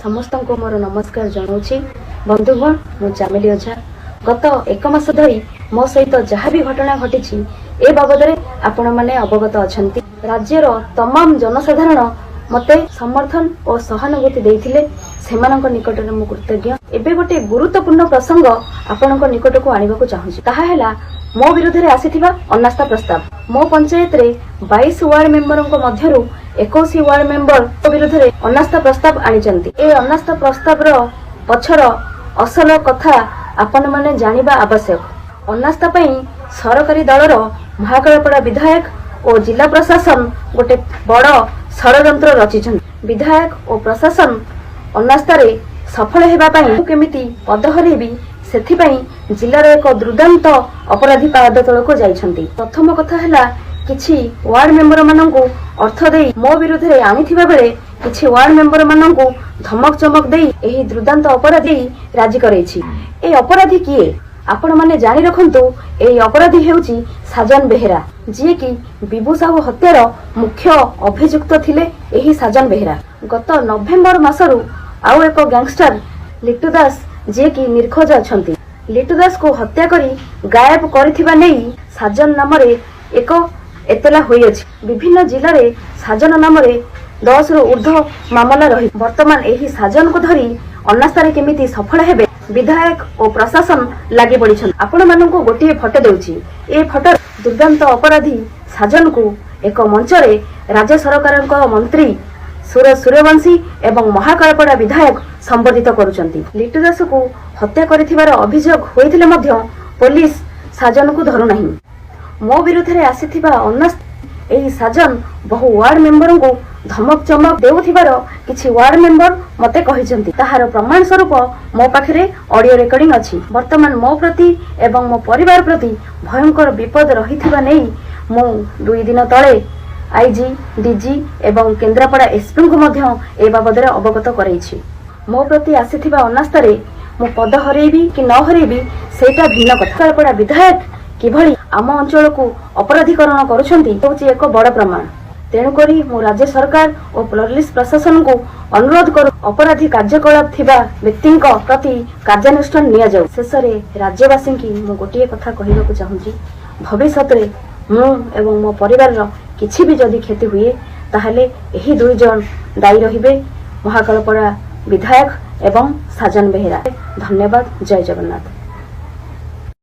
समस्त को मोर नमस्कार जनाऊँगी। बंधुगण मु चामेली ओझा गत एक मास धरी मो सहित जहाँ भी घटना घटी ए बाबद आपण मैंने अवगत अच्छा। राज्यर तमाम जनसाधारण मते समर्थन और सहानुभूति देइथिले सेमानक निकट में मु कृतज्ञ। एबे गोटे गुरुत्वपूर्ण प्रसंग आपनक निकट को आनिबा को चाहूछि। ताहा हैला मो विरुद्ध रे आसीथिबा अनास्था प्रस्ताव। मो पंचायत रे 22 वार्ड मेंबरक मध्यरु 21 वार्ड मेंबर विरुद्ध रे अनास्था प्रस्ताव आनिचंती। ए अनास्था प्रस्ताव रो पछर असल कथा आपण माने जानिबा आवश्यक। अनास्था पई सरकारी दलर महाकालपड़ा विधायक और जिला प्रशासन गोटे बड़ षड़यंत्र रचिछन। विधायक और प्रशासन अनास्थारे सफल हेबा पई केमिति पद हरेबी सेथिपई जिलार एक दुर्दांत अपराधी पाद तलको जाइछंती। प्रथम कथा हैला किछि वार्ड मेंबर माननकु अर्थ देई मो विरुद्ध रे आनिथिबा बेले किछि वार्ड मेंबर माननकु धमक चमक देई एही दुर्दांत अपराधी राजी करैछि। ए अपराधी किए आपण माने जानि रखंतु। एही अपराधी हेउछि साजन बेहेरा, जे कि बिबू साहू हत्यार मुख्य अभियुक्त थिले। एही साजन बेहेरा गत नवेम्बर मासरु आउ एक गैंगस्टर लिट्टू दास जे कि निर्खोज अछंती। लिट्टू दास को हत्या करी गायब करिथिबा नै साजन नाम रे एक एतला होई अछि। विभिन्न जिल्ला रे साजन नाम रे 10 रु ऊर्ध्व मामला रही। वर्तमान एही साजन को धरी अनास्था रे केमिति सफल हेबे विधायक और प्रशासन लागि पड़िछन। आपण माननको गोटिए फोटो देउछि। ए फोटो दुर्दांत अपराधी साजन को एक मंच रे राज्य सरकारक मंत्री सूर्यवंशी एवं महाकालपड़ा विधायक संबोधित करुचंती। लिट्टू दास को हत्या करिथिबार अभियोग होइथिले मध्य पुलिस साजन को धरु नाही। मो विरुद्ध रे आसीथिबा अनास्था एही साजन बहु वार्ड मेंबर को धमक चमक देउथिबार किछि वार्ड मेंबर मते कहिसंती। ताहार प्रमाण स्वरूप मो पाखरे ऑडियो रेकॉर्डिंग अछि। वर्तमान मो प्रति एवं मो परिवार प्रति भयंकर विपद रहिथिबा नै मो 2 दिन तळे आईजी डीजी एवं केन्द्रापड़ा एसपी को मध्य ए बाबद अवगत करैछि। मो प्रति आसीथिबा अनास्था रे मो पद हरेबी कि न हरेबी सेटा भिन्न कथा। केन्द्रापड़ा विधायक किभଳି आम अंचल को अपराधीकरण करुछंती होछि एक बड़ प्रमाण। तेणु करी मो राज्य सरकार और पुलिस प्रशासन को अनुरोध करू अपराधी कार्यकलाप थिबा व्यक्ति प्रति कार्यानुष्ठान निया जाऊ। शेष रे राज्यवासी की मो गोटिए कथा कहिबाकू चाहूछि। भविष्य रे मु एवं मो परिवार रो किछि भी जदि क्षति हुए ताहले एही 2 जन दायी रहिबे, महाकालपड़ा विधायक एवं साजन बेहेरा। धन्यवाद। जय जगन्नाथ।